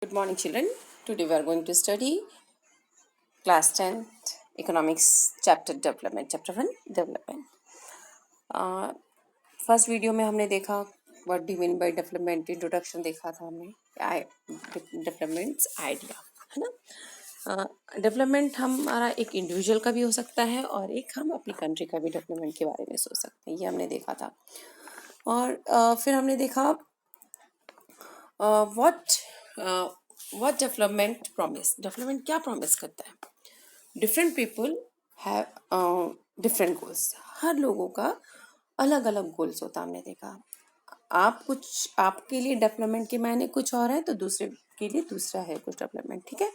Good morning, children. Today we are going to study class 10th economics chapter development, chapter 1 development. First video में हमने देखा what do mean by development, introduction देखा था हमने, developments idea, है ना। Development हमारा एक इंडिविजुअल का भी हो सकता है और एक हम अपनी कंट्री का भी डेवलपमेंट के बारे में सोच सकते हैं, ये हमने देखा था। और फिर हमने देखा व्हाट डेवलपमेंट प्रॉमिस, डेवलपमेंट क्या प्रॉमिस करता है। Different people have different goals, हर लोगों का अलग अलग गोल्स होता है। हमने देखा आपके लिए डेवलपमेंट के मायने कुछ और है तो दूसरे के लिए दूसरा है कुछ डेवलपमेंट, ठीक है।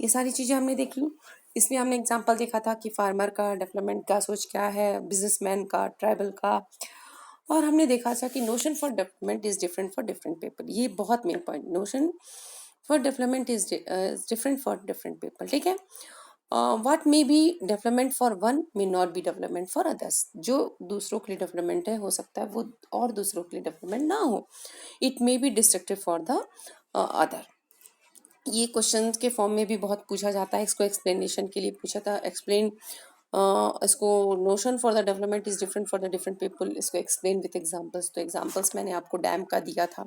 ये सारी चीज़ें हमने देखी। इसमें हमने एग्जांपल देखा था कि फार्मर का डेवलपमेंट का सोच क्या है, बिजनेसमैन का, ट्राइबल का। और हमने देखा था कि notion for development is different for different people. ये बहुत main point, notion for development is different for different people, ठीक है। What may be development for one may not be development for others. जो दूसरों के लिए डेवलपमेंट है हो सकता है वो और दूसरों के लिए डेवलपमेंट ना हो। It may be destructive for the other. ये क्वेश्चन के फॉर्म में भी बहुत पूछा जाता है, इसको एक्सप्लेनेशन के लिए पूछा था। इसको notion for the development is different for the different people, इसको एक्सप्लेन विथ एग्जांपल्स। तो एग्जांपल्स मैंने आपको डैम का दिया था,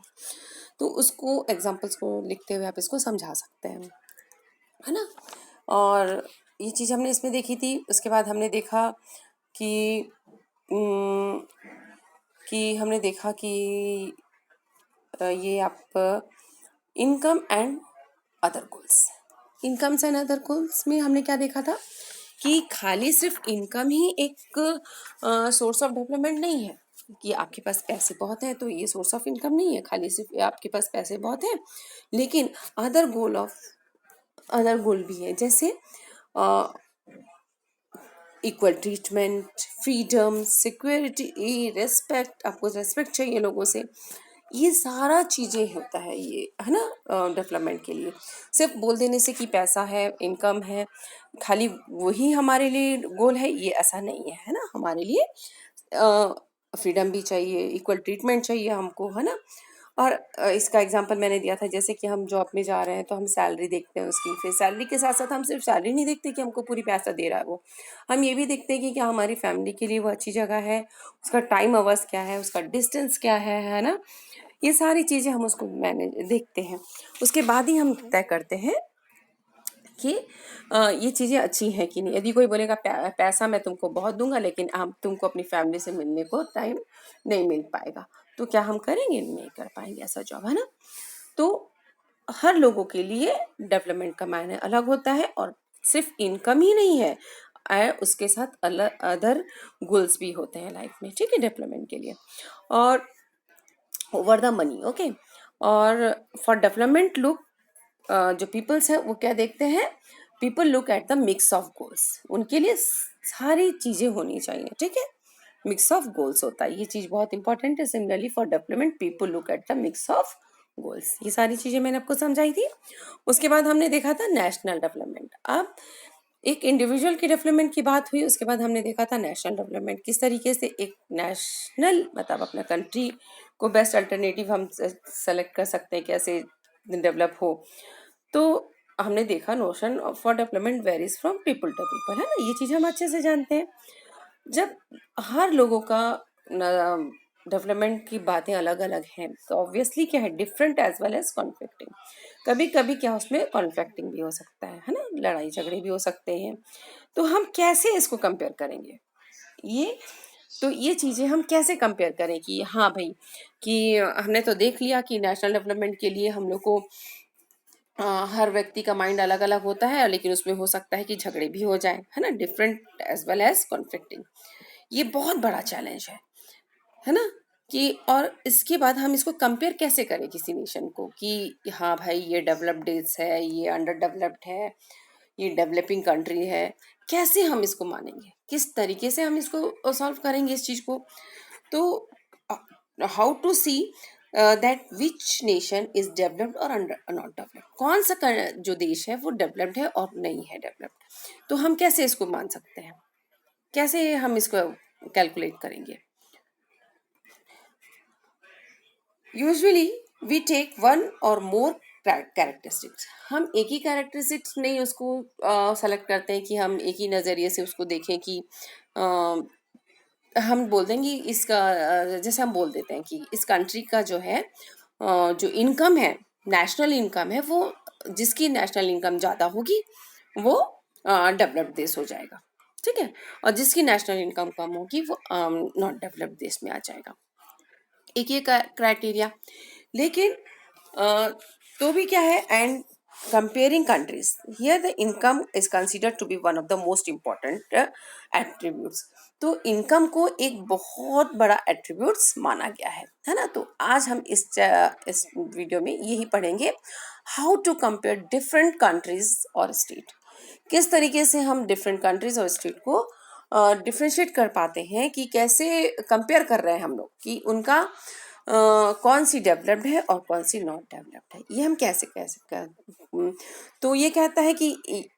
तो उसको एग्जांपल्स को लिखते हुए आप इसको समझा सकते हैं, है ना। और ये चीज़ हमने इसमें देखी थी। उसके बाद हमने देखा कि हमने देखा कि ये आप income and other goals, incomes and other goals में हमने क्या देखा था कि खाली सिर्फ इनकम ही एक सोर्स ऑफ डेवलपमेंट नहीं है कि आपके पास पैसे बहुत हैं तो ये सोर्स ऑफ इनकम नहीं है, खाली सिर्फ आपके पास पैसे बहुत हैं। लेकिन अदर गोल भी है, जैसे equal treatment, freedom, security, respect, आपको रेस्पेक्ट चाहिए लोगों से। ये सारा चीज़ें होता है, ये है ना डेवलपमेंट के लिए। सिर्फ बोल देने से कि पैसा है, इनकम है, खाली वही हमारे लिए गोल है, ये ऐसा नहीं है ना। हमारे लिए फ्रीडम भी चाहिए, इक्वल ट्रीटमेंट चाहिए हमको, है ना। और इसका एग्जांपल मैंने दिया था, जैसे कि हम जॉब में जा रहे हैं तो हम सैलरी देखते हैं उसकी, फिर सैलरी के साथ साथ हम सिर्फ सैलरी नहीं देखते कि हमको पूरी पैसा दे रहा है वो, हम ये भी देखते हैं कि क्या हमारी फैमिली के लिए वो अच्छी जगह है, उसका टाइम अवर्स क्या है, उसका डिस्टेंस क्या है ना। ये सारी चीज़ें हम उसको मैनेज देखते हैं। उसके बाद ही हम तय करते हैं कि ये चीज़ें अच्छी हैं कि नहीं। यदि कोई बोलेगा पैसा मैं तुमको बहुत दूंगा लेकिन हम तुमको अपनी फैमिली से मिलने को टाइम नहीं मिल पाएगा, तो क्या हम करेंगे? नहीं कर पाएंगे ऐसा जॉब, है ना। तो हर लोगों के लिए डेवलपमेंट का मायने अलग होता है, और सिर्फ इनकम ही नहीं है, उसके साथ अलग अदर गोल्स भी होते हैं लाइफ में, ठीक है, डेवलपमेंट के लिए। और ओवर द मनी, ओके। और फॉर डेवलपमेंट लुक, जो पीपल्स है वो क्या देखते हैं, people look at the mix of goals. उनके लिए सारी चीजें होनी चाहिए, ठीक है, मिक्स ऑफ गोल्स होता है, ये चीज बहुत इंपॉर्टेंट है। Similarly for development people look at the mix of goals. ये सारी चीजें मैंने आपको समझाई थी। उसके बाद हमने देखा था नेशनल डेवलपमेंट। अब एक इंडिविजुअल की डेवलपमेंट की बात हुई, उसके बाद हमने देखा था नेशनल डेवलपमेंट, किस तरीके से एक नेशनल मतलब अपना कंट्री को बेस्ट अल्टरनेटिव हम सेलेक्ट कर सकते हैं, कैसे डेवलप हो। तो हमने देखा notion for development varies from people to people, है ना। ये चीज़ हम अच्छे से जानते हैं। जब हर लोगों का डेवलपमेंट की बातें अलग अलग हैं तो ऑब्वियसली क्या है, different as well as conflicting. कभी कभी क्या उसमें कॉन्फ्लिक्टिंग भी हो सकता है ना, लड़ाई झगड़े भी हो सकते हैं। तो हम कैसे इसको कंपेयर करेंगे, ये तो ये चीज़ें हम कैसे कंपेयर करें कि हाँ भाई, कि हमने तो देख लिया कि नेशनल डेवलपमेंट के लिए हम लोग को हर व्यक्ति का माइंड अलग अलग होता है, लेकिन उसमें हो सकता है कि झगड़े भी हो जाए, है ना, different as well as conflicting. ये बहुत बड़ा चैलेंज है ना। कि और इसके बाद हम इसको कंपेयर कैसे करें किसी नेशन को कि हाँ भाई ये डेवलप्ड देश है, ये अंडर डेवलप्ड है, ये डेवलपिंग कंट्री है। कैसे हम इसको मानेंगे, किस तरीके से हम इसको सॉल्व करेंगे इस चीज़ को। तो how to see that which nation is developed और नॉट डेवलप्ड, कौन सा जो देश है वो डेवलप्ड है और नहीं है डेवलप्ड, तो हम कैसे इसको मान सकते हैं, कैसे हम इसको कैलकुलेट करेंगे। Usually, we take one or more characteristics, हम एक ही कैरेक्टरिस्टिक्स नहीं उसको सेलेक्ट करते हैं कि हम एक ही नज़रिए से उसको देखें कि हम बोल देंगे इसका जैसे हम बोल देते हैं कि इस कंट्री का जो है जो इनकम है, नेशनल इनकम है, वो जिसकी नेशनल इनकम ज़्यादा होगी वो डेवलप्ड देश हो जाएगा, ठीक है, और जिसकी नेशनल इनकम कम होगी वो नॉट डेवलप्ड देश में आ जाएगा। एक ये क्राइटेरिया। लेकिन अ, तो भी क्या है, and comparing countries, here the income is considered to be one of the most important attributes. तो इनकम को एक बहुत बड़ा एट्रीब्यूट्स माना गया है ना। तो आज हम इस वीडियो में यही पढ़ेंगे, how to compare different countries और स्टेट। किस तरीके से हम डिफरेंट कंट्रीज और स्टेट को डिफ्रेंशिएट कर पाते हैं, कि कैसे कंपेयर कर रहे हैं हम लोग कि उनका कौन सी डेवलप्ड है और कौन सी नॉट डेवलप्ड है, ये हम कैसे कैसे तो ये कहता है कि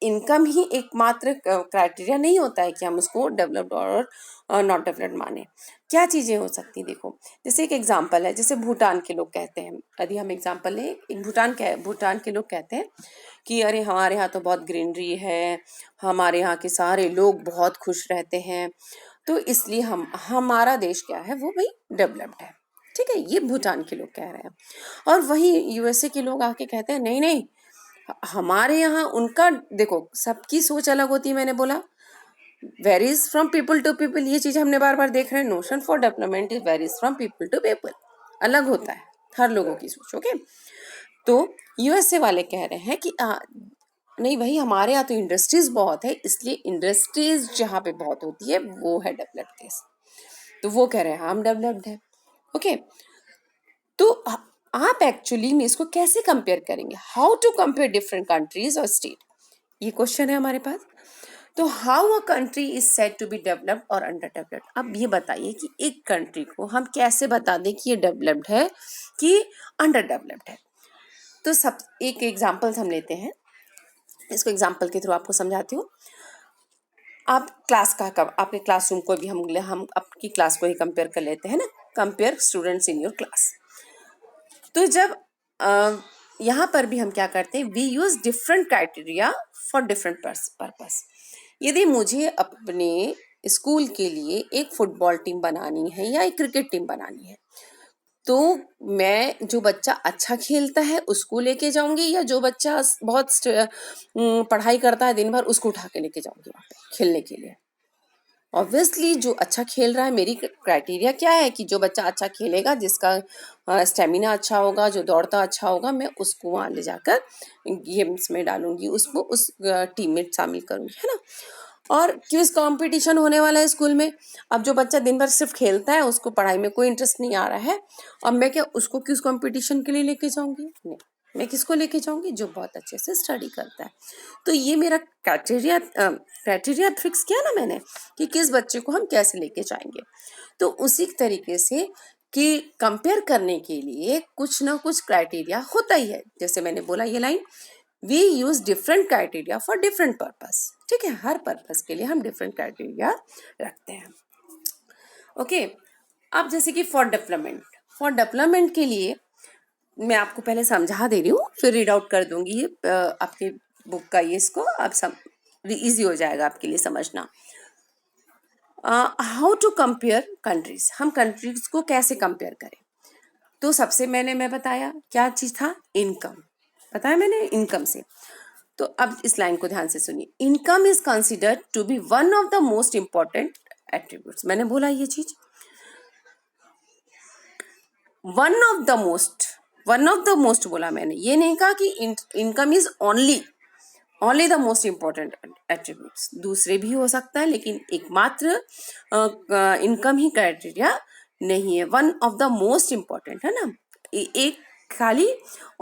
इनकम ही एकमात्र क्राइटेरिया नहीं होता है कि हम उसको डेवलप्ड और नॉट डेवलप्ड माने। क्या चीज़ें हो सकती हैं, देखो जैसे एक एग्जांपल है, जैसे भूटान के लोग कहते हैं, यदि हम एग्जांपल लें, एक भूटान के लोग कहते हैं कि अरे हमारे यहाँ तो बहुत ग्रीनरी है, हमारे यहाँ के सारे लोग बहुत खुश रहते हैं, तो इसलिए हम हमारा देश क्या है वो भाई डेवलप्ड है, ठीक है, ये भूटान के लोग कह रहे हैं। और वहीं यूएसए के लोग आके कहते हैं नहीं नहीं, हमारे यहाँ उनका, देखो सबकी सोच अलग होती है, मैंने बोला varies from people to people, ये चीज हमने बार बार देख रहे हैं, notion for development is varies from people to people, अलग होता है हर लोगों की सोच, ओके। तो यूएसए वाले कह रहे हैं कि नहीं भाई, हमारे यहाँ तो इंडस्ट्रीज बहुत है, इसलिए इंडस्ट्रीज जहाँ पे बहुत होती है वो है डेवलप्ड देश, तो वो कह रहे हैं हम डेवलप्ड है, ओके। तो आप एक्चुअली में इसको कैसे कंपेयर करेंगे, how to compare different countries और स्टेट, ये क्वेश्चन है हमारे पास। तो how a country is said to be developed और अंडर डेवलप्ड, अब ये बताइए कि एक कंट्री को हम कैसे बता दें कि ये डेवलप्ड है कि अंडर डेवलप्ड है। तो सब एक एग्जांपल्स हम लेते हैं, इसको एग्जांपल के थ्रू आपको समझाती हूँ। आप क्लास का आपके क्लासरूम को भी हम आपकी क्लास को ही कंपेयर कर लेते हैं ना, compare students in your class. तो जब यहाँ पर भी हम क्या करते हैं, we use different criteria for different purpose. यदि मुझे अपने स्कूल के लिए एक फुटबॉल टीम बनानी है या एक क्रिकेट टीम बनानी है, तो मैं जो बच्चा अच्छा खेलता है उसको लेके जाऊंगी, या जो बच्चा बहुत पढ़ाई करता है दिन भर उसको उठा के लेके जाऊंगी वहाँ पे खेलने के लिए। ऑब्वियसली जो अच्छा खेल रहा है, मेरी क्राइटेरिया क्या है कि जो बच्चा अच्छा खेलेगा, जिसका स्टेमिना अच्छा होगा, जो दौड़ता अच्छा होगा, मैं उसको वहाँ ले जाकर गेम्स में डालूंगी, उसको उस टीम में शामिल करूंगी, है ना। और क्विज कंपटीशन होने वाला है स्कूल में, अब जो बच्चा दिन भर सिर्फ खेलता है, उसको पढ़ाई में कोई इंटरेस्ट नहीं आ रहा है, अब मैं क्या उसको क्विज कंपटीशन के लिए लेके जाऊंगी, नहीं, मैं किसको लेके जाऊंगी, जो बहुत अच्छे से स्टडी करता है। तो ये मेरा क्राइटेरिया फिक्स किया ना मैंने, कि किस बच्चे को हम कैसे लेके जाएंगे। तो उसी तरीके से कि कंपेयर करने के लिए कुछ ना कुछ क्राइटेरिया होता ही है, जैसे मैंने बोला ये line, we use different criteria for different purpose, ठीक है, हर पर्पस के लिए हम डिफरेंट क्राइटेरिया रखते हैं, ओके। अब जैसे कि फॉर डेवलपमेंट के लिए मैं आपको पहले समझा दे रही हूँ, फिर रीड आउट कर दूंगी ये आपके बुक का, ये इसको आप इजी हो जाएगा आपके लिए समझना। हाउ टू कंपेयर कंट्रीज, हम कंट्रीज को कैसे कंपेयर करें। तो सबसे मैं बताया क्या चीज था, इनकम, बताया मैंने इनकम से। तो अब इस लाइन को ध्यान से सुनिए, income is considered to be one of the most important attributes, मैंने बोला ये चीज, वन ऑफ द मोस्ट बोला मैंने, ये नहीं कहा कि income is only the most important attributes, दूसरे भी हो सकता है, लेकिन एकमात्र इनकम ही क्राइटेरिया नहीं है, one of the most important, है ना। एक खाली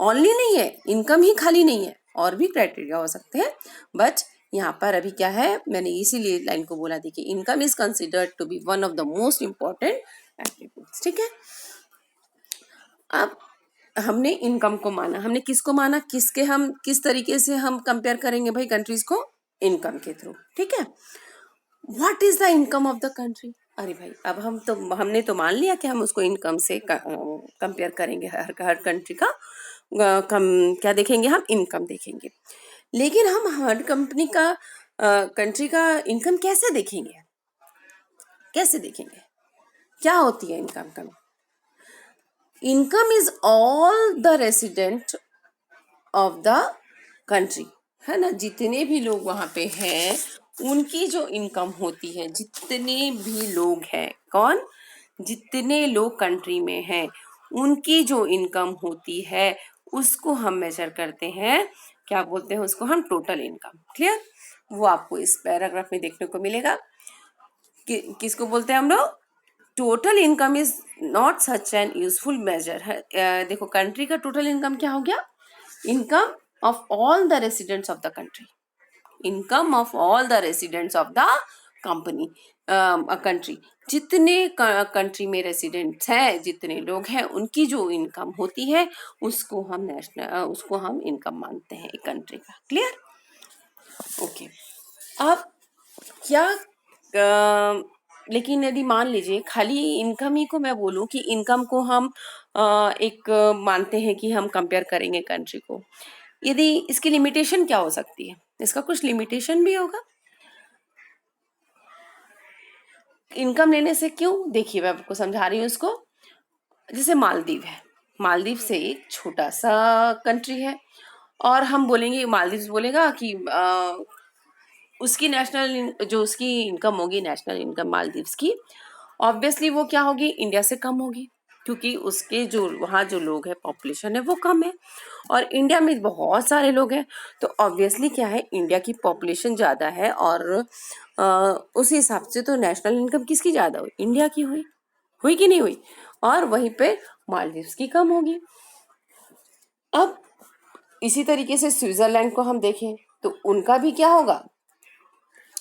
ओनली नहीं है, इनकम ही खाली नहीं है, और भी क्राइटेरिया हो सकते हैं, बट यहाँ पर अभी क्या है, मैंने इसीलिए लाइन को बोला, देखिए income is considered to be one of the most important attributes, ठीक है। अब हमने इनकम को माना, हमने किसको माना, हम किस तरीके से हम कंपेयर करेंगे भाई कंट्रीज को, इनकम के थ्रू, ठीक है। What is the income of the country, अरे भाई अब हमने तो मान लिया कि हम उसको इनकम से कंपेयर करेंगे हर कंट्री का, क्या देखेंगे हम, इनकम देखेंगे। लेकिन हम हर कंपनी का कंट्री का इनकम कैसे देखेंगे, कैसे देखेंगे, क्या होती है income? Income is all the resident of the country, है ना, जितने भी लोग वहाँ पे हैं उनकी जो इनकम होती है, जितने भी लोग हैं, कौन, जितने लोग कंट्री में हैं उनकी जो इनकम होती है उसको हम मेजर करते हैं, क्या बोलते हैं उसको हम, टोटल इनकम। क्लियर? वो आपको इस पैराग्राफ में देखने को मिलेगा। किसको बोलते हैं हम लोग, total income is not such an useful measure है। देखो कंट्री का टोटल इनकम क्या हो गया, income of all the residents of the country, income of all the residents of the company, country, जितने कंट्री में रेसिडेंट्स हैं, जितने लोग हैं उनकी जो इनकम होती है उसको हम नेशनल, उसको हम इनकम मानते हैं एक कंट्री का। क्लियर? ओके। अब क्या लेकिन यदि मान लीजिए खाली इनकम ही को मैं बोलूं कि इनकम को हम एक मानते हैं कि हम कंपेयर करेंगे कंट्री को, यदि इसकी लिमिटेशन क्या हो सकती है, इसका कुछ लिमिटेशन भी होगा इनकम लेने से। क्यों, देखिए मैं आपको समझा रही हूँ इसको। जैसे मालदीव है, मालदीव से एक छोटा सा कंट्री है और हम बोलेंगे, मालदीव बोलेगा कि उसकी नेशनल जो उसकी इनकम होगी, नेशनल इनकम मालदीव्स की, ऑब्वियसली वो क्या होगी, इंडिया से कम होगी, क्योंकि उसके जो वहाँ जो लोग हैं, पॉपुलेशन है वो कम है और इंडिया में बहुत सारे लोग हैं। तो ऑब्वियसली क्या है, इंडिया की पॉपुलेशन ज़्यादा है और उस हिसाब से तो नेशनल इनकम किसकी ज़्यादा हुई, इंडिया की हुई, हुई कि नहीं हुई, और वहीं पे मालदीव्स की कम होगी। अब इसी तरीके से स्विट्जरलैंड को हम देखें तो उनका भी क्या होगा,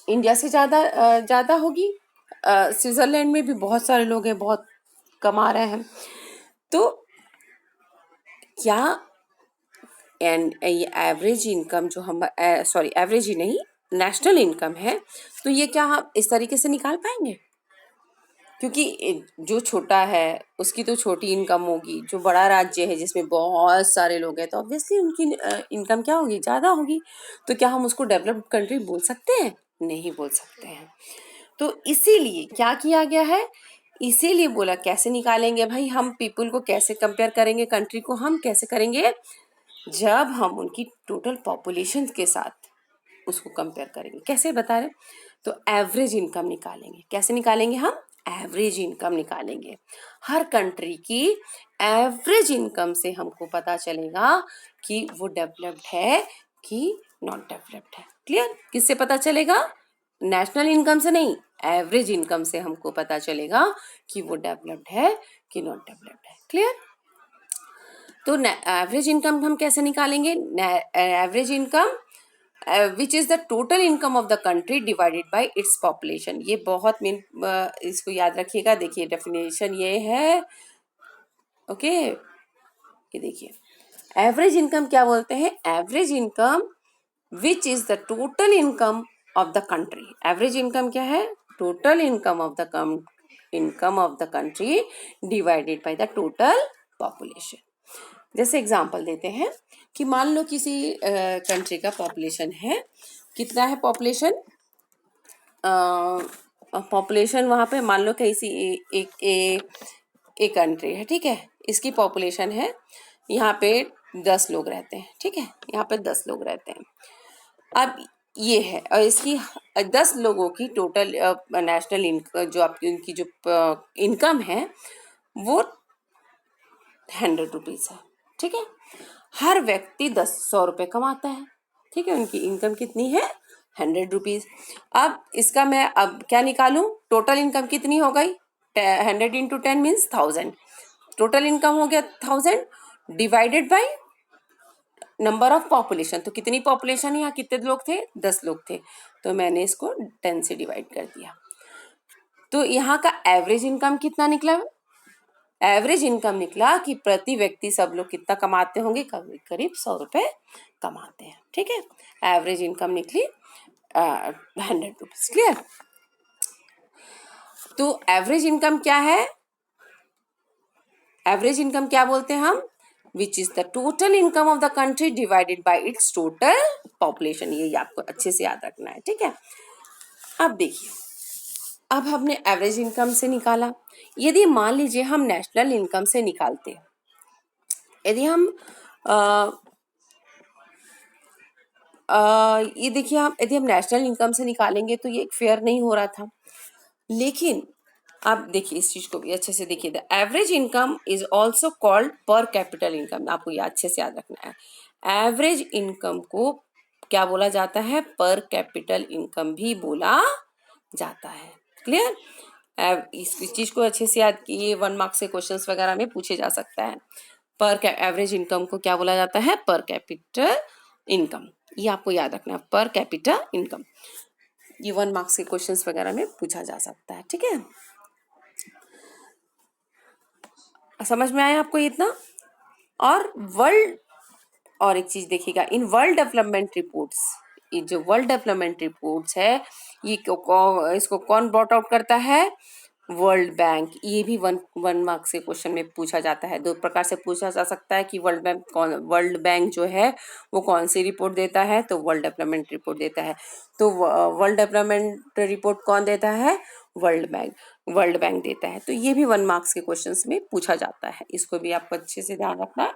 इंडिया से ज़्यादा होगी। स्विट्जरलैंड में भी बहुत सारे लोग हैं, बहुत कमा रहे हैं। तो क्या एंड ये एवरेज इनकम जो हम, सॉरी एवरेज ही नहीं, नेशनल इनकम है, तो ये क्या हम इस तरीके से निकाल पाएंगे? क्योंकि जो छोटा है उसकी तो छोटी इनकम होगी, जो बड़ा राज्य है जिसमें बहुत सारे लोग हैं तो ऑब्वियसली उनकी इनकम क्या होगी, ज़्यादा होगी। तो क्या हम उसको डेवलप्ड कंट्री बोल सकते हैं? नहीं बोल सकते हैं। तो इसीलिए क्या किया गया है, इसीलिए बोला कैसे निकालेंगे भाई, हम पीपल को कैसे कंपेयर करेंगे, कंट्री को हम कैसे करेंगे, जब हम उनकी टोटल पॉपुलेशन के साथ उसको कंपेयर करेंगे। कैसे बता रहे, तो एवरेज इनकम निकालेंगे। कैसे निकालेंगे हम, एवरेज इनकम निकालेंगे। हर कंट्री की एवरेज इनकम से हमको पता चलेगा कि वो डेवलप्ड है कि नॉट डेवलप्ड है। क्लियर? किससे पता चलेगा, नेशनल इनकम से नहीं, एवरेज इनकम से हमको पता चलेगा कि वो डेवलप्ड है कि नॉट डेवलप्ड है। क्लियर? तो एवरेज इनकम हम कैसे निकालेंगे, average income which is the total income of the country divided by its population. ये बहुत मेन, इसको याद रखिएगा। देखिए डेफिनेशन ये है, ओके ये देखिए एवरेज इनकम क्या बोलते हैं, average income which is the total income of the country. Average income क्या है, total income of the country divided by the total population. जैसे एग्जांपल देते हैं कि मान लो किसी कंट्री का पॉपुलेशन है, कितना है पॉपुलेशन, पॉपुलेशन वहाँ पे मान लो कैसी एक कंट्री है, ठीक है, इसकी पॉपुलेशन है, यहाँ पे 10 लोग रहते हैं, ठीक है, यहाँ पे 10 लोग रहते हैं। अब ये है और इसकी 10 लोगों की टोटल नेशनल इनकम जो आपकी उनकी जो इनकम है वो 100 रुपीज़ है, ठीक है। हर व्यक्ति 100 रुपये कमाता है, ठीक है, उनकी इनकम कितनी है, 100 रुपीज़। अब इसका मैं अब क्या निकालूं, टोटल इनकम कितनी हो गई, 100 इंटू 10 मीन्स 1000, टोटल इनकम हो गया 1000 divided by number of population. तो कितनी पॉपुलेशन, यहाँ कितने लोग थे, 10 लोग थे, तो मैंने इसको 10 से डिवाइड कर दिया। तो यहाँ का एवरेज इनकम कितना निकला, एवरेज इनकम निकला कि प्रति व्यक्ति सब लोग कितना कमाते होंगे, करीब 100 रुपये कमाते हैं, ठीक है। एवरेज इनकम निकली 100 रुपीज़। क्लियर? तो एवरेज इनकम क्या है, एवरेज इनकम क्या बोलते हैं हम, which is the total income of the country divided by it's total population. ये आपको अच्छे से याद रखना है, ठीक है। अब देखिए, अब हमने एवरेज इनकम से निकाला। यदि मान लीजिए हम नेशनल इनकम से निकालते, यदि हम ये देखिए, हम यदि हम नेशनल इनकम से निकालेंगे तो ये एक फेयर नहीं हो रहा था। लेकिन आप देखिए इस चीज को भी अच्छे से देखिए, the average income is also called पर कैपिटल इनकम। आपको ये अच्छे से याद रखना है, एवरेज इनकम को क्या बोला जाता है? पर कैपिटल इनकम भी बोला जाता है। क्लियर? इस चीज को अच्छे से याद कीजिए, 1 मार्क्स से क्वेश्चंस वगैरह में पूछे जा सकता है। पर एवरेज इनकम को क्या बोला जाता है? पर कैपिटल इनकम। ये आपको याद रखना है, पर कैपिटल इनकम। ये 1 मार्क्स के क्वेश्चंस वगैरह में पूछा जा सकता है, ठीक है। समझ में आया आपको इतना? और वर्ल्ड, और एक चीज देखिएगा, इन वर्ल्ड डेवलपमेंट रिपोर्ट्स, ये जो वर्ल्ड डेवलपमेंट रिपोर्ट्स है, ये इसको कौन ब्रॉट आउट करता है? World bank. ये भी 1 मार्क्स के क्वेश्चन में पूछा जाता है। 2 प्रकार से पूछा जा सकता है कि वर्ल्ड बैंक जो है वो कौन सी रिपोर्ट देता है? तो वर्ल्ड डेवलपमेंट रिपोर्ट देता है। तो वर्ल्ड डेवलपमेंट रिपोर्ट कौन देता है? वर्ल्ड बैंक देता है। तो ये भी 1 मार्क्स के क्वेश्चंस में पूछा जाता है, इसको भी आपको अच्छे से ध्यान रखना।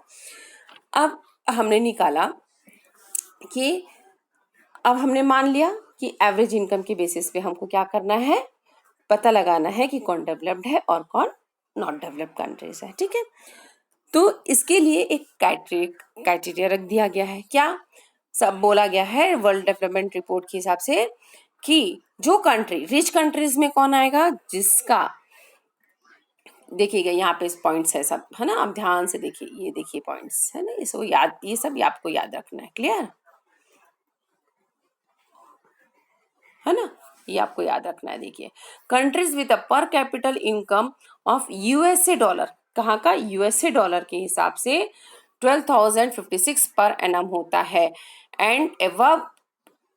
अब हमने निकाला कि, अब हमने मान लिया कि एवरेज इनकम के बेसिस पे हमको क्या करना है? पता लगाना है कि कौन डेवलप्ड है और कौन नॉट डेवलप्ड कंट्रीज है, ठीक है। तो इसके लिए एक क्राइटेरिया रख दिया गया है। क्या सब बोला गया है वर्ल्ड डेवलपमेंट रिपोर्ट के हिसाब से कि जो कंट्री, रिच कंट्रीज में कौन आएगा? जिसका, देखिएगा यहाँ पे पॉइंट्स है सब, है ना, आप ध्यान से देखिए, ये देखिए पॉइंट्स है ना, इसको याद, ये सब आपको याद रखना है। क्लियर है ना? ये आपको याद रखना है। देखिए, कंट्रीज विद अ पर capita income of USA dollar, कहाँ का? यूएसए डॉलर के हिसाब से 12,056 पर एनम होता है, एंड एवब,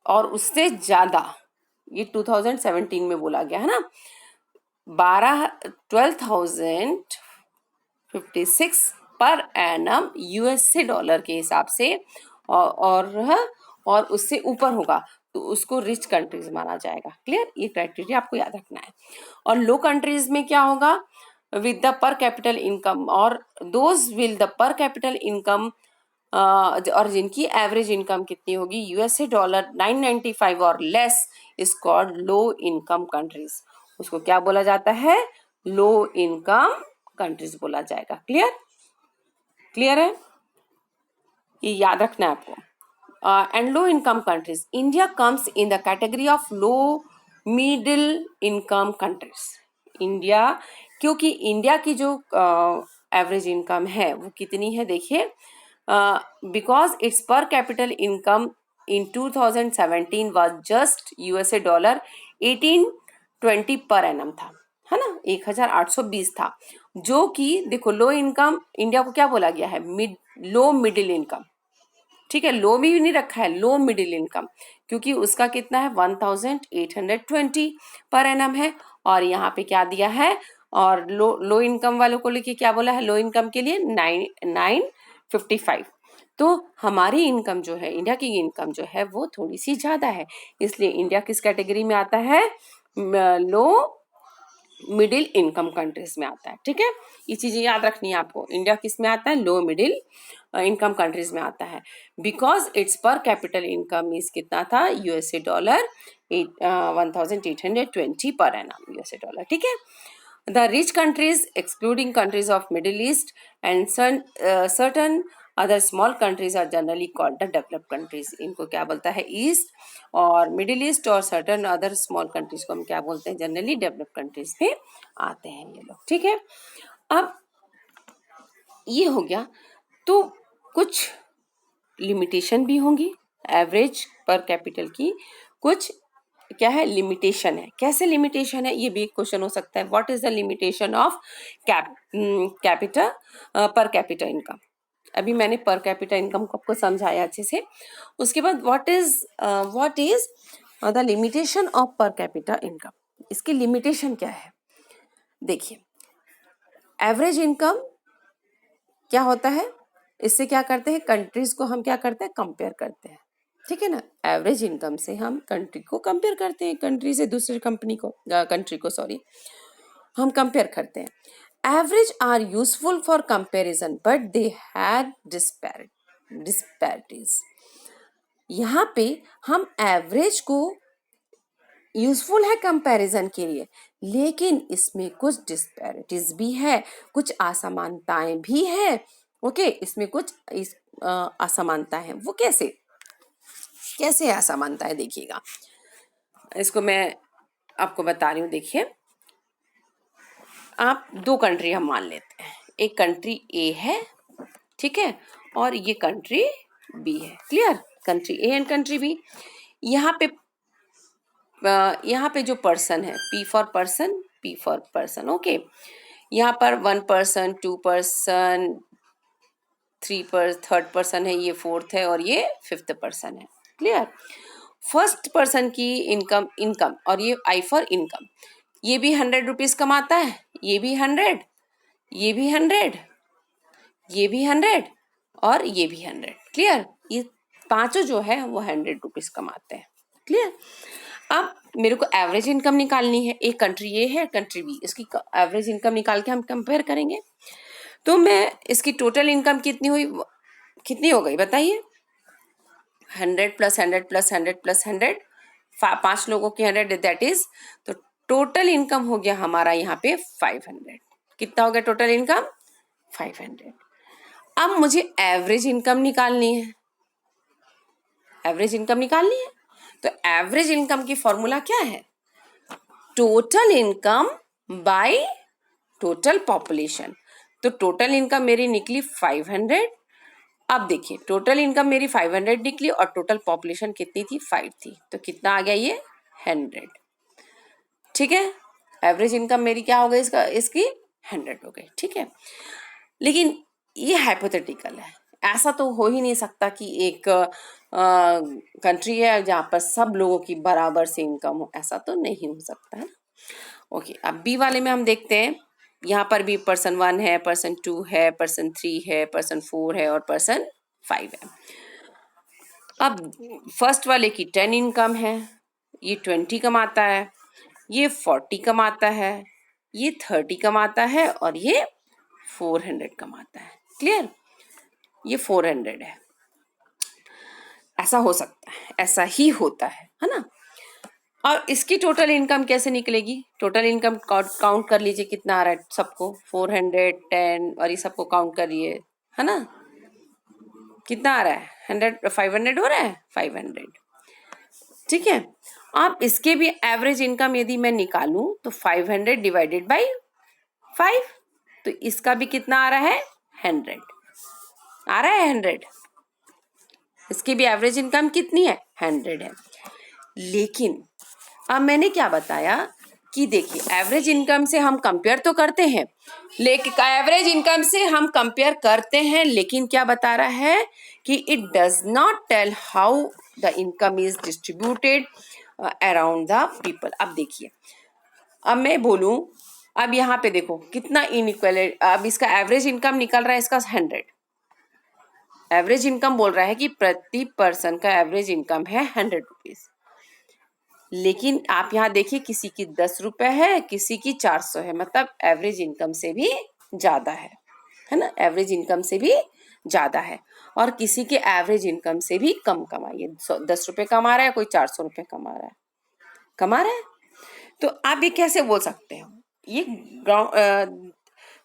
और उससे ज्यादा, ये 2017 में बोला गया है ना, 12,056 पर एनम यूएसए डॉलर के हिसाब से, और उससे ऊपर होगा तो उसको रिच कंट्रीज माना जाएगा। क्लियर? ये क्राइटेरिया आपको याद रखना है। और लो कंट्रीज में क्या होगा? With the per capita income, और those will the per capita income, और जिनकी एवरेज इनकम कितनी होगी? यूएसए डॉलर 995 और less is called low income countries. उसको क्या बोला जाता है? लो इनकम कंट्रीज बोला जाएगा। क्लियर? क्लियर है? ये याद रखना है आपको। And low income countries, India comes in the category of low middle income countries. India, क्योंकि इंडिया की जो एवरेज इनकम है वो कितनी है? देखिए, बिकॉज इट्स पर capita income in 2017 was just USA dollar 1820 per annum था, है ना, 1820 था, जो कि देखो लो इनकम, इंडिया को क्या बोला गया है? लो मिडिल इनकम, ठीक है। लो भी नहीं रखा है, लो मिडिल इनकम, क्योंकि उसका कितना है? 1820 पर एनम है। और यहाँ पे क्या दिया है? और लो इनकम वालों को लेके क्या बोला है? लो इनकम के लिए 955। तो हमारी इनकम जो है, इंडिया की इनकम जो है वो थोड़ी सी ज्यादा है, इसलिए इंडिया किस कैटेगरी में आता है? लो मिडिल इनकम कंट्रीज में आता है, ठीक है। ये चीजें याद रखनी है आपको। इंडिया किस में आता है? लो मिडिल इनकम कंट्रीज में आता है, बिकॉज इट्स पर कैपिटल इनकम इज कितना था? USA dollar 1820 per annum USA dollar, ठीक है। The rich countries excluding countries of middle east and certain other small countries are generally called the developed countries. इनको क्या बोलता है? ईस्ट और मिडिल ईस्ट और सर्टन अदर स्मॉल कंट्रीज को हम क्या बोलते हैं? जनरली डेवलप्ड कंट्रीज में आते हैं ये लोग, ठीक है। अब ये हो गया, तो कुछ लिमिटेशन भी होंगी एवरेज पर कैपिटल की, कुछ क्या है? लिमिटेशन है। कैसे लिमिटेशन है? ये भी एक क्वेश्चन हो सकता है। What is the limitation of capita पर कैपिटा इनकम? अभी मैंने पर कैपिटा इनकम को आपको समझाया अच्छे से। उसके बाद what is the limitation of per capita income? इसकी लिमिटेशन क्या है? देखिए, एवरेज इनकम क्या होता है? इससे क्या करते हैं, कंट्रीज को हम क्या करते हैं, कंपेयर करते हैं, ठीक है ना। एवरेज इनकम से हम कंट्री को कंपेयर करते हैं, कंट्री से दूसरे कंट्री को सॉरी हम कंपेयर करते हैं। Average are useful for comparison but they had disparities. यहाँ पे हम एवरेज को यूजफुल है कंपैरिजन के लिए, लेकिन इसमें कुछ डिस्पैरिटीज भी है, कुछ असमानताएं भी है। ओके, इसमें कुछ असमानताएं हैं। वो कैसे कैसे असमानताएं, देखिएगा, इसको मैं आपको बता रही हूँ। देखिए, आप दो कंट्री हम मान लेते हैं, एक कंट्री ए है, ठीक है, और ये कंट्री बी है। Clear, country A and country B. यहाँ पे जो पर्सन है, पी फॉर पर्सन, ओके। यहाँ पर 1 पर्सन, 2 पर्सन, थर्ड पर्सन है, ये फोर्थ है और ये 5th पर्सन है। क्लियर। फर्स्ट पर्सन की इनकम और ये आई फॉर इनकम, ये भी 100 रुपीज कमाता है, ये भी 100, ये भी 100, ये भी 100 और ये भी 100। क्लियर, ये पांचों जो है वो 100 रुपीज कमाते हैं। क्लियर। अब मेरे को एवरेज इनकम निकालनी है, एक कंट्री ए है, कंट्री बी, इसकी एवरेज इनकम निकाल के हम कंपेयर करेंगे। तो मैं इसकी टोटल इनकम कितनी हो गई बताइए, 100 प्लस 100 प्लस 100 प्लस 100, 5 लोगों की 100, दैट इज, तो टोटल इनकम हो गया हमारा यहाँ पे 500। कितना हो गया टोटल इनकम, 500। अब मुझे एवरेज इनकम निकालनी है, तो एवरेज इनकम की फॉर्मूला क्या है, total income by total population. तो टोटल इनकम मेरी निकली 500। अब देखिए, टोटल इनकम मेरी 500 निकली और टोटल पॉपुलेशन कितनी थी, 5 थी, तो कितना आ गया ये 100। ठीक है, एवरेज इनकम मेरी क्या हो गई, इसकी 100 हो गई। ठीक है, लेकिन ये हाइपोथेटिकल है, ऐसा तो हो ही नहीं सकता कि एक कंट्री है जहाँ पर सब लोगों की बराबर से इनकम हो, ऐसा तो नहीं हो सकता है। ओके, अब बी वाले में हम देखते हैं, यहाँ पर भी पर्सन 1 है, पर्सन 2 है, पर्सन 3 है, पर्सन 4 है और पर्सन 5 है। अब फर्स्ट वाले की 10 इनकम है, ये 20 कमाता है, ये 40 कमाता है, ये 30 कमाता है और ये 400 कमाता है। क्लियर, ये 400 है। ऐसा हो सकता है, ऐसा ही होता है ना। और इसकी टोटल इनकम कैसे निकलेगी, टोटल इनकम काउंट कर लीजिए कितना आ रहा है सबको, 410, और ये सबको काउंट करिए, है ना, कितना आ रहा है, 500 हो रहा है, 500। ठीक है, अब इसके भी एवरेज इनकम यदि मैं निकालूं तो 500 डिवाइडेड बाई 5, तो इसका भी कितना आ रहा है, 100 आ रहा है, 100। इसकी भी एवरेज इनकम कितनी है, 100 है। लेकिन अब मैंने क्या बताया कि देखिए, एवरेज इनकम से हम कंपेयर तो करते हैं, लेकिन क्या बता रहा है कि it does not tell how the income is distributed around the people. अब देखिए, अब मैं बोलूं, अब यहाँ पे देखो कितना इनइक्वालिटी, अब इसका एवरेज इनकम निकल रहा है, इसका 100, एवरेज इनकम बोल रहा है कि प्रति पर्सन का एवरेज इनकम है 100 रुपीज। लेकिन आप यहाँ देखिए, किसी की 10 रुपए है, किसी की 400 है, मतलब एवरेज इनकम से भी ज्यादा है ना, एवरेज इनकम से भी ज्यादा है। और किसी के एवरेज इनकम से भी कम कमाई है, 10 रुपए कमा रहा है, कोई 400 रुपए कमा रहा है। तो आप ये कैसे बोल सकते हो, ये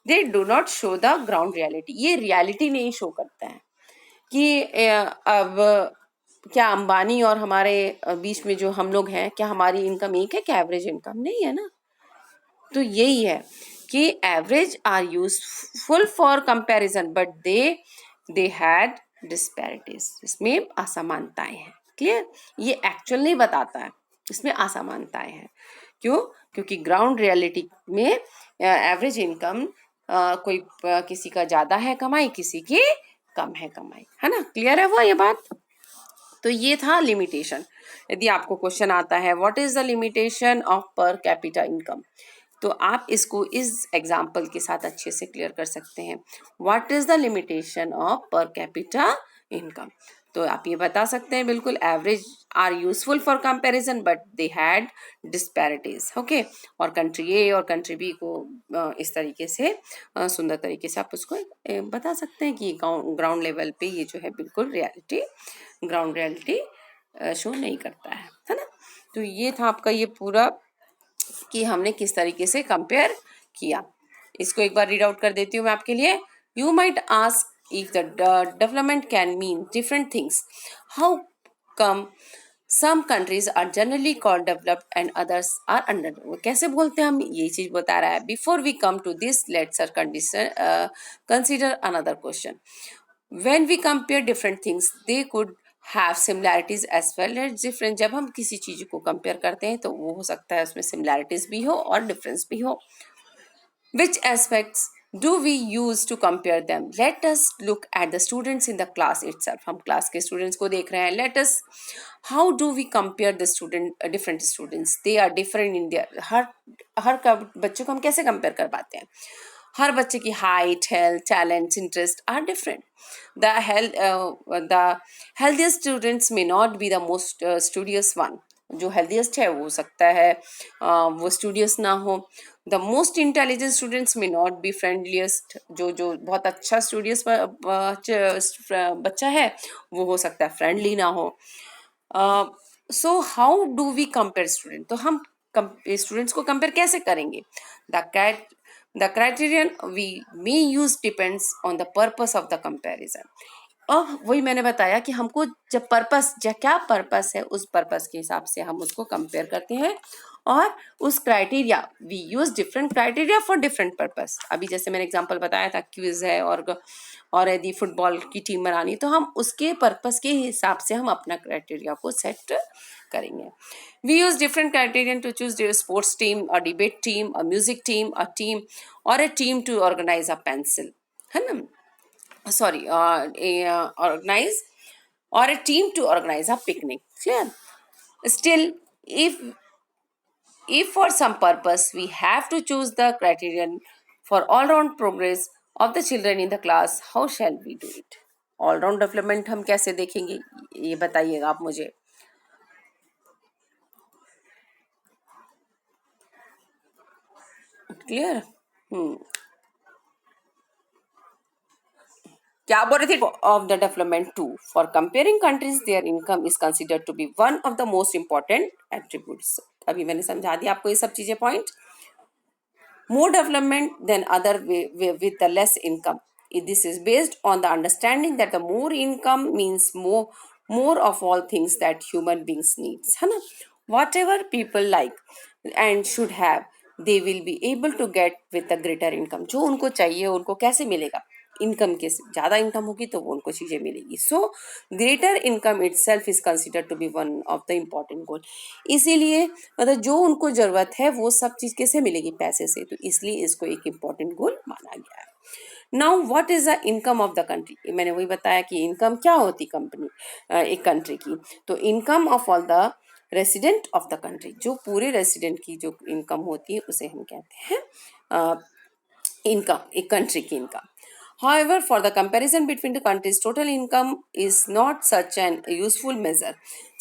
they do not show the ground reality, ये रियलिटी नहीं शो करता है कि अब क्या अंबानी और हमारे बीच में जो हम लोग हैं, क्या हमारी इनकम एक है, क्या एवरेज इनकम नहीं है ना। तो यही है कि average are useful for comparison but they had disparities, इसमें असमानताएं हैं। क्लियर, ये एक्चुअल नहीं बताता है, इसमें असमानताएं हैं। क्यों, क्योंकि ग्राउंड रियलिटी में एवरेज इनकम कोई किसी का ज्यादा है कमाई, किसी की कम है कमाई, है ना। क्लियर है वो ये बात। तो ये था लिमिटेशन। यदि आपको क्वेश्चन आता है what is the limitation of per capita income, तो आप इसको इस एग्जाम्पल के साथ अच्छे से क्लियर कर सकते हैं. What is the limitation of per capita income. तो आप ये बता सकते हैं बिल्कुल, average are useful for comparison but they had disparities. Okay, और कंट्री ए और कंट्री बी को इस तरीके से सुंदर तरीके से आप उसको बता सकते हैं कि ग्राउंड लेवल पे ये जो है बिल्कुल रियलिटी, ग्राउंड रियलिटी शो नहीं करता है ना. तो ये था आपका ये पूरा कि हमने किस तरीके से कंपेयर किया. इसको एक बार रीड आउट कर देती हूँ मैं आपके लिए. You might ask if the development can mean different things, how come some countries are generally called developed and others are underdeveloped. कैसे बोलते हैं हम, ये चीज बता रहा है. Before we come to this, let's consider another question. When we compare different things, they could have similarities as well as different. जब हम किसी चीज को कंपेयर करते हैं तो वो हो सकता है उसमें similarities भी हो और difference भी हो. Which aspects do we use to compare them? Let us look at the students in the class itself. हम class के students को देख रहे हैं. Let us, how do we compare the different students? They are different in their हर बच्चों को हम कैसे compare कर पाते हैं. हर बच्चे की height, health, talents, interest are different. The healthiest students may not be the most studious one. जो healthiest है वो हो सकता है वो studious ना हो. The most intelligent students may not be friendliest. जो बहुत अच्छा studious बच्चा है वो हो सकता है friendly ना हो. So how do we compare student? तो हम students को compare कैसे करेंगे? The criterion we may use depends on the purpose of the comparison. अब वही मैंने बताया कि हमको जब पर्पस क्या पर्पस है उस पर्पस के हिसाब से हम उसको कंपेयर करते हैं और उस criteria we use different criteria for different purpose. अभी जैसे मैंने एग्जांपल बताया था क्विज है और यदि फुटबॉल की टीम बनानी तो हम उसके पर्पस के हिसाब से हम अपना क्राइटेरिया को सेट करेंगे. We use different criterion to choose sports team, a debate team, a music team, a team और a team to organise a pencil, है ना. Sorry, organize or a team to organize a picnic. Clear? Still, if for some purpose we have to choose the criterion for all round progress of the children in the class, how shall we do it? All round development हम कैसे देखेंगे ये बताइएगा आप मुझे. Clear? क्या बोल रहे थे of the development to. For comparing countries their income is considered to be one of the most important attributes. अभी मैंने समझा दिया आपको ये सब चीजें point. More development than other with the less income. This is based on the understanding that the more income means more of all things that human beings needs, है ना. Whatever people like and should have, they will be able to get with the greater income. जो उनको चाहिए उनको कैसे मिलेगा, income के ज़्यादा इनकम होगी तो वो उनको चीज़ें मिलेगी. So greater income itself is consider to be one of the important goal. इसीलिए मतलब जो उनको ज़रूरत है वो सब चीज़ कैसे मिलेगी, पैसे से. तो इसलिए इसको एक इम्पॉर्टेंट गोल माना गया है. Now what is the income of the country. मैंने वही बताया कि इनकम क्या होती कंपनी एक कंट्री की. तो income of all the resident of the country, जो पूरे रेसिडेंट की जो इनकम होती है उसे हम कहते हैं इनकम, एक कंट्री की income. However, for the comparison between the countries, total income is not such an useful measure.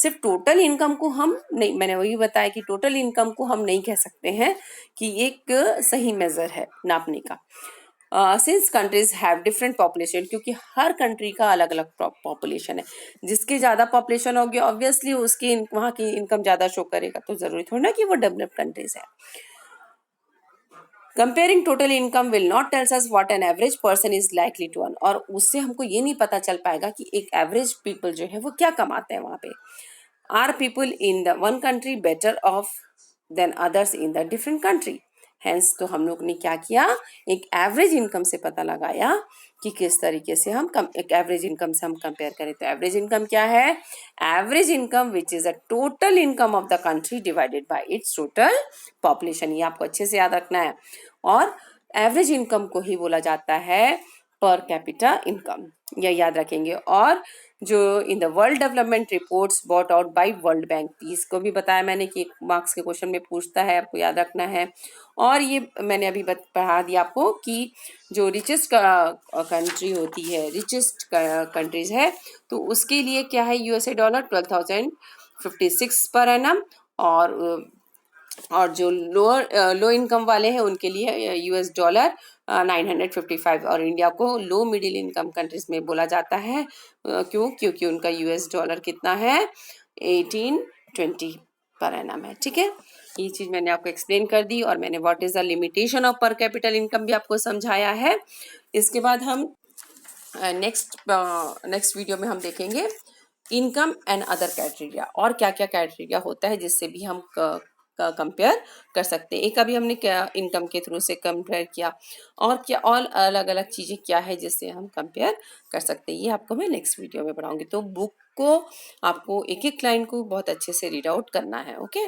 सिर्फ टोटल इनकम को हम नहीं, मैंने वही बताया कि टोटल इनकम को हम नहीं कह सकते हैं कि एक सही मेजर है नापने का. Since countries have different population, क्योंकि हर कंट्री का अलग अलग पॉपुलेशन है. जिसकी ज़्यादा पॉपुलेशन होगी ऑब्वियसली उसकी वहाँ की इनकम ज़्यादा शो करेगा. तो ज़रूरी थोड़ी ना कि वो डेवलप्ड कंट्रीज है. Comparing total income will not tells us what an average person is likely to earn. और उससे हमको ये नहीं पता चल पाएगा कि एक एवरेज पीपल जो है वो क्या कमाते हैं वहाँ पे. Are people in the one country better off than others in the different country. Hence तो हम लोग ने क्या किया, एक एवरेज इनकम से पता लगाया कि किस तरीके से हम एक एवरेज इनकम से हम कंपेयर करें. तो एवरेज इनकम क्या है, average income which is the total income of the country divided by it's total population. ये आपको अच्छे से याद रखना है. और एवरेज इनकम को ही बोला जाता है पर कैपिटा इनकम. या याद रखेंगे। और जो in the world development reports bought out by World Bank, इसको भी बताया मैंने कि मार्क्स के क्वेश्चन में पूछता है, आपको याद रखना है। और ये मैंने अभी पढ़ा दिया आपको कि जो रिचेस्ट कंट्री होती है, रिचेस्ट कंट्रीज है, तो उसके लिए क्या है, यूएसए डॉलर 12,056 पर एनम। और जो लो इनकम वाले हैं उनके लिए यूएस डॉलर 955। और इंडिया को लो मिडिल इनकम कंट्रीज में बोला जाता है। क्योंकि उनका यूएस डॉलर कितना है, 1820 पर एनम है। ठीक है, ये चीज़ मैंने आपको एक्सप्लेन कर दी, और मैंने what is the limitation of पर कैपिटल इनकम भी आपको समझाया है। इसके बाद हम नेक्स्ट वीडियो में हम देखेंगे इनकम एंड अदर क्राइटेरिया, और क्या क्या क्राइटेरिया होता है जिससे भी हम कंपेयर कर सकते हैं। एक अभी हमने क्या इनकम के थ्रू से कंपेयर किया, और क्या और अलग अलग चीज़ें क्या है जिससे हम कंपेयर कर सकते हैं, ये आपको मैं नेक्स्ट वीडियो में पढ़ाऊंगी। तो बुक को आपको एक एक लाइन को बहुत अच्छे से रीड आउट करना है। ओके।